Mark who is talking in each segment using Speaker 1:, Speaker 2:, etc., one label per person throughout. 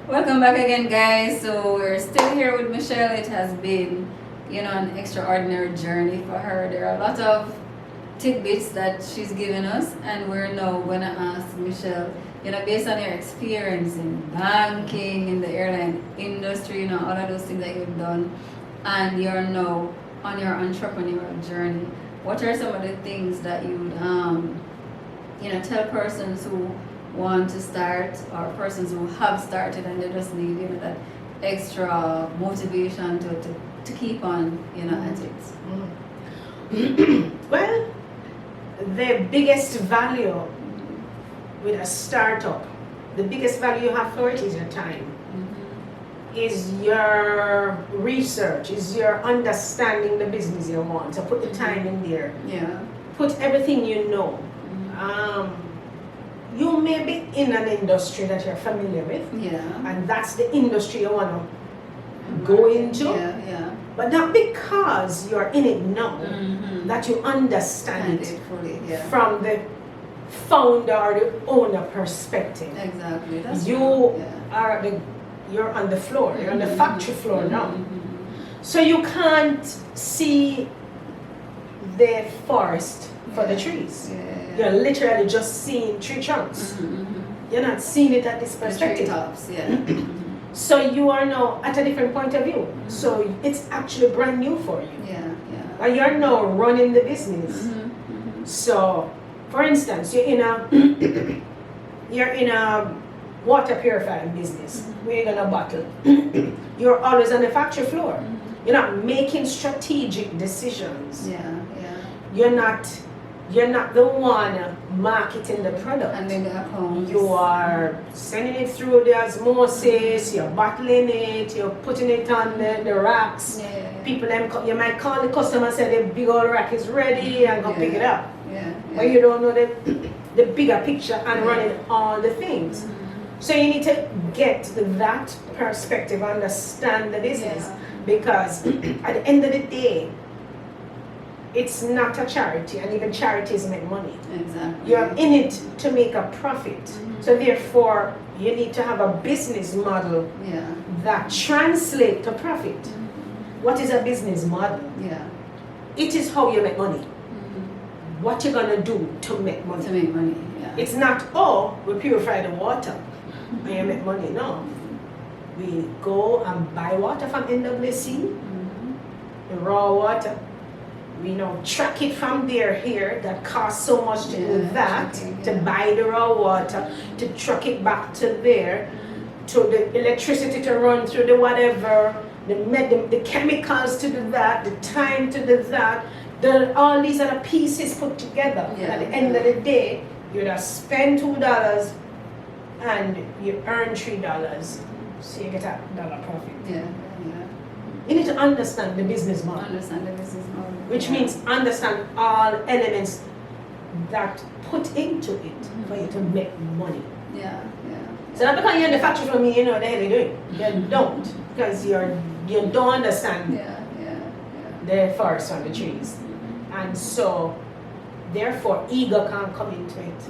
Speaker 1: Welcome back again, guys. So we're still here with Michelle. It has been, an extraordinary journey for her. There are a lot of tidbits that she's given us, and we're now gonna ask Michelle, based on your experience in banking, in the airline industry, all of those things that you've done, and you're now on your entrepreneurial journey. What are some of the things that you'd, tell persons who want to start, or persons who have started and they just need that extra motivation to keep on at it?
Speaker 2: Well, the biggest value with a startup, the biggest value you have for it is your time, is your research, is your understanding the business you want. So put the time in there.
Speaker 1: Yeah.
Speaker 2: Put everything you know. You may be in an industry that you're familiar with, and that's the industry you want to go into. But not because you're in it now, that you understand it
Speaker 1: fully,
Speaker 2: from the founder or the owner perspective.
Speaker 1: Exactly. That's
Speaker 2: You're on the floor, you're on the factory floor now. So you can't see the forest for the trees. You're literally just seeing tree trunks. You're not seeing it at this perspective.
Speaker 1: Tree tops,
Speaker 2: So you are now at a different point of view. So it's actually brand new for you. And you're now running the business. So, for instance, you're in a water purifying business. We're in a bottle. You're always on the factory floor. You're not making strategic decisions. You're not the one marketing the product.
Speaker 1: And then the accounts.
Speaker 2: You are sending it through the osmosis, you're bottling it, you're putting it on the racks. People, you might call the customer and say the big old rack is ready and go pick it up. But you don't know the bigger picture and running all the things. So you need to get that perspective, understand the business. Because at the end of the day, it's not a charity, and even charities make money.
Speaker 1: Exactly.
Speaker 2: You're in it to make a profit. So therefore, you need to have a business model that translates to profit. What is a business model? It is how you make money. What you're gonna do to make money.
Speaker 1: To make money,
Speaker 2: It's not, we purify the water and you make money. No. We go and buy water from NWC, the raw water. We track it from here, that costs so much to do that, to buy the raw water, to truck it back to there, to the electricity to run through the whatever, the chemicals to do that, the time to do that, all these other pieces put together. At the end of the day, you'd have spent $2 and you earn $3, so you get a dollar profit. You need to understand the business model. Which means understand all elements that put into it for you to make money. So not because you're in the factory for me, you know what the hell you're doing. You don't, because you don't understand the forest and the trees. And so, therefore, ego can't come into it.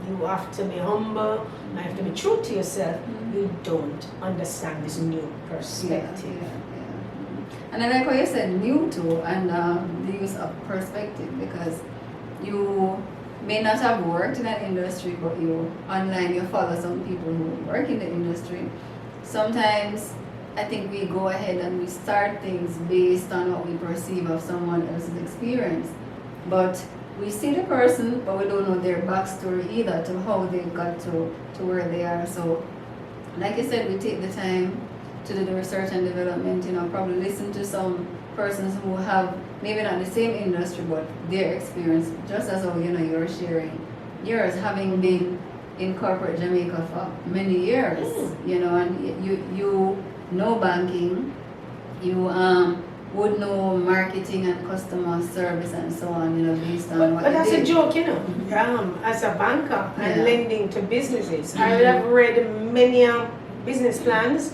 Speaker 2: You have to be humble, you have to be true to yourself. You don't understand this new perspective.
Speaker 1: And I like what you said, new to, and the use of perspective, because you may not have worked in that industry, but online you follow some people who work in the industry. Sometimes I think we go ahead and we start things based on what we perceive of someone else's experience. But we see the person, but we don't know their backstory either, to how they got to where they are. So, like you said, we take the time to do the research and development, probably listen to some persons who have maybe not the same industry, but their experience, just as how you're sharing yours, having been in corporate Jamaica for many years, and you know banking, you would know marketing and customer service and so on, based on what
Speaker 2: But that's
Speaker 1: a
Speaker 2: joke, as a banker and lending to businesses, I have read many business plans.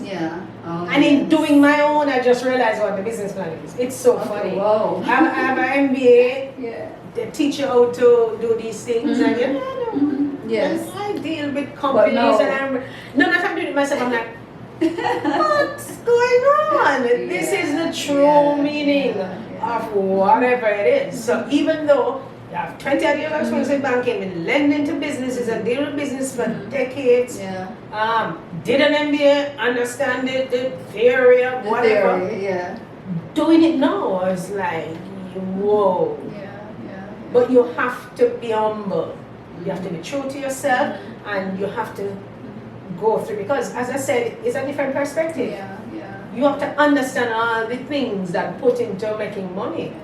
Speaker 2: And in doing my own, I just realized what the business plan is. It's so funny.
Speaker 1: Wow.
Speaker 2: I have an MBA. They teach you how to do these things, and
Speaker 1: Yes.
Speaker 2: I deal with companies, and I'm not I'm doing it myself, I'm like, what's going on? This is the true meaning of whatever it is. So even though you have 20 odd years experience in banking, been lending to businesses and dealing with business for decades, did an MBA, understand the theory of whatever. Doing it now, I was like, whoa. But you have to be humble. You have to be true to yourself, and you have to go through, because as I said, it's a different perspective. You have to understand all the things that put into making money.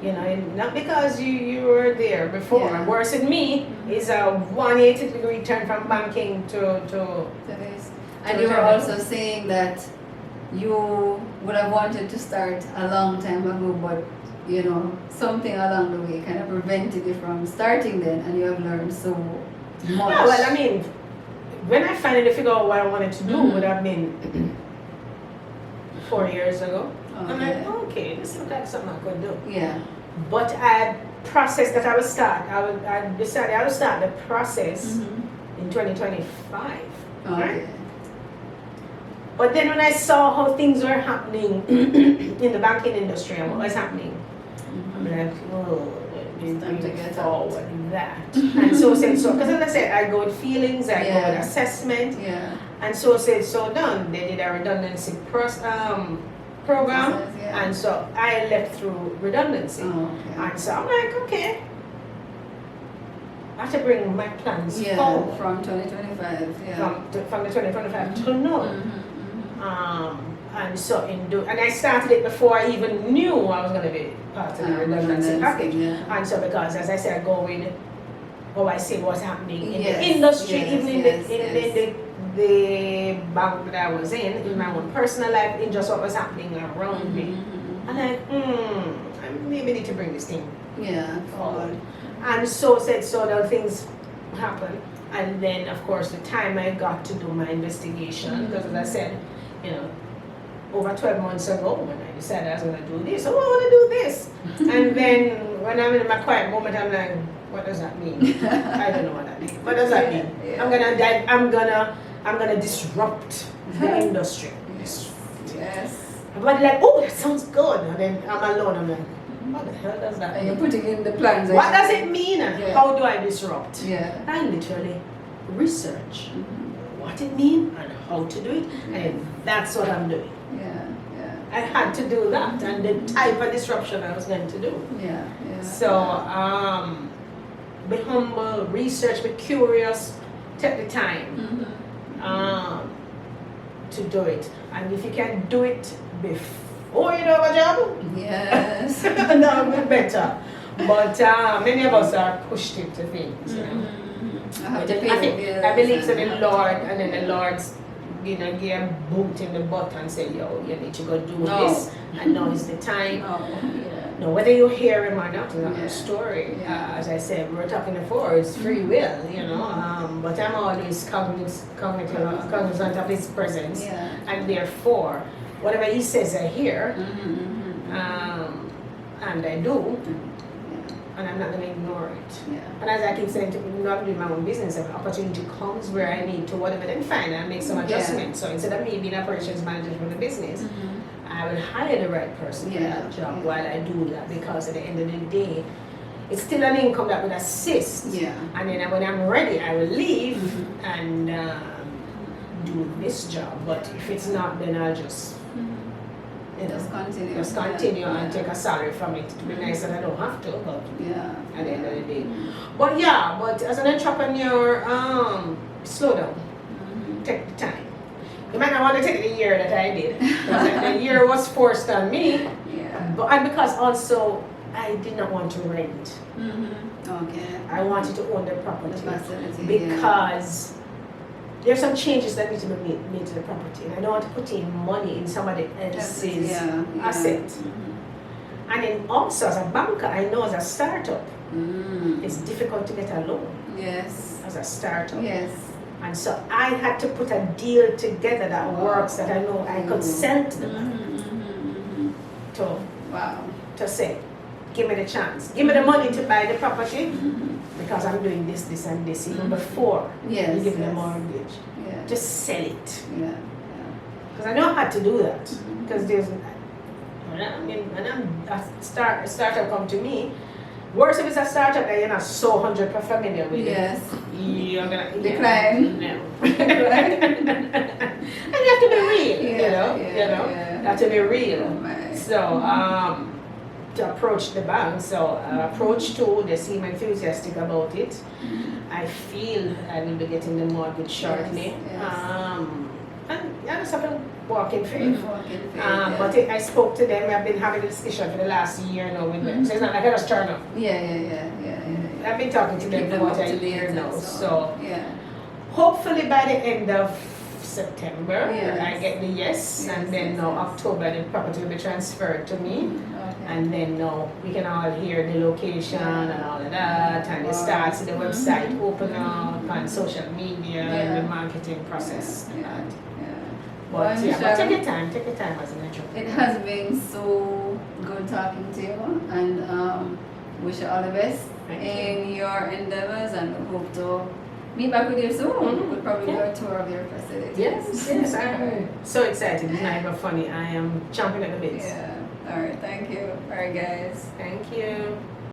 Speaker 2: You know, and not because you were there before. And worse than me is a 180-degree turn from banking to
Speaker 1: this. And you were also saying that you would have wanted to start a long time ago, but you know, something along the way kind of prevented you from starting then, and you have learned so much.
Speaker 2: Yeah, well, I mean, when I finally figured out what I wanted to do would have been 4 years ago. I'm like, okay, this looks like something I could do. But I processed that I would start. I decided I would start the process in 2025. Right? But then when I saw how things were happening in the banking industry and what was happening, I'm like, oh, it's time to get forward that. And so said so, because as I said, I go with feelings, I go with assessment, and so said so done. They did a redundancy program, and so I left through redundancy. And so I'm like, okay, I have to bring my plans forward
Speaker 1: from 2025,
Speaker 2: from the 2025 to now. And so and I started it before I even knew I was going to be part of the redundancy package. And so because, as I said, I go with how I see what's happening in the industry, even in the bank that I was in my own personal life, in just what was happening around me. And I maybe need to bring this thing forward. And so said so that things happen. And then, of course, the time I got to do my investigation, because as I said, you know, over 12 months ago when I decided I was going to do this, I want to do this. And then when I'm in my quiet moment, I'm like, what does that mean? I don't know what that means. What does that mean? I'm gonna disrupt the industry. But like, oh, that sounds good. And then I'm alone. I'm like, what the hell does that mean?
Speaker 1: And you're putting in the plans.
Speaker 2: What does it mean? And how do I disrupt? I literally research what it means and how to do it, and that's what I'm doing. I had to do that, and the type of disruption I was going to do. So, be humble, research, be curious, take the time to do it. And if you can do it before you do a job, that would be better. But many of us are pushed into things, you know. I believe in the Lord, and then the Lord's give a boot in the butt and say, yo, you need to go do this, and now is the time. No, whether you hear him or not is another story. As I said, we were talking before, it's free will, you know. But I'm always cognizant of his presence, and therefore, whatever he says, I hear, and I do. And I'm not going to ignore it. And as I keep saying, not doing my own business, if an opportunity comes where I need to, whatever, then fine, I'll make some adjustments. So instead of me being operations manager for the business, I will hire the right person for that job while I do that, because at the end of the day, it's still an income that would assist. And then when I'm ready, I will leave and do this job. But if it's not, then I'll just
Speaker 1: Just continue
Speaker 2: and take a salary from it. To be nice that I don't have to, but at the end of the day. But as an entrepreneur, slow down. Take the time. You might not want to take the year that I did. The year was forced on me. And because also I did not want to rent. I wanted to own the property. Because there's some changes that need to be made to the property, and I don't want to put in money in somebody else's asset. And then also as a banker, I know as a startup, it's difficult to get a loan. As a startup. And so I had to put a deal together that works, that I know I could sell to the bank. To say, give me the chance, give me the money to buy the property, because I'm doing this and this even before
Speaker 1: Yes.
Speaker 2: you give me the
Speaker 1: yes.
Speaker 2: mortgage.
Speaker 1: Yeah.
Speaker 2: Just sell it.
Speaker 1: Yeah.
Speaker 2: Because I know how to do that.
Speaker 1: Mhm.
Speaker 2: Because when a startup come to me, worse if it's a startup that you're not so 100% familiar with.
Speaker 1: Yes.
Speaker 2: You're gonna
Speaker 1: Decline.
Speaker 2: No. And you have to be real, you know.
Speaker 1: Yeah.
Speaker 2: You have to be real.
Speaker 1: Oh my.
Speaker 2: So to approach the bank, so approach two, they seem enthusiastic about it. I feel I will be getting the mortgage shortly.
Speaker 1: Yes.
Speaker 2: And I just have to walk in faith. But
Speaker 1: Yeah.
Speaker 2: I spoke to them. I've been having a discussion for the last year now with them. So it's not like I just turn up.
Speaker 1: Yeah.
Speaker 2: I've been talking to them
Speaker 1: Keep
Speaker 2: for
Speaker 1: them
Speaker 2: about
Speaker 1: up
Speaker 2: a
Speaker 1: to
Speaker 2: year
Speaker 1: date
Speaker 2: now.
Speaker 1: and
Speaker 2: So
Speaker 1: yeah.
Speaker 2: hopefully by the end of September,
Speaker 1: Yes.
Speaker 2: I get the yes,
Speaker 1: Yes,
Speaker 2: and then
Speaker 1: yes,
Speaker 2: now
Speaker 1: yes.
Speaker 2: October the property will be transferred to me.
Speaker 1: Okay.
Speaker 2: And then now we can all hear the location and all of that, and it starts the website open up and social media and the marketing process and that. But
Speaker 1: Michelle,
Speaker 2: take your time as an intro.
Speaker 1: it has been so good talking to you, and wish you all the best
Speaker 2: Thank you.
Speaker 1: in your endeavors, and we hope to meet back with you soon.
Speaker 2: Mhm.
Speaker 1: We'll probably do
Speaker 2: Yeah.
Speaker 1: a tour of your facilities.
Speaker 2: Yes, I'm so excited. It's not even funny. I am jumping at the bits.
Speaker 1: Yeah. All right. Thank you. All right, guys.
Speaker 2: Thank you.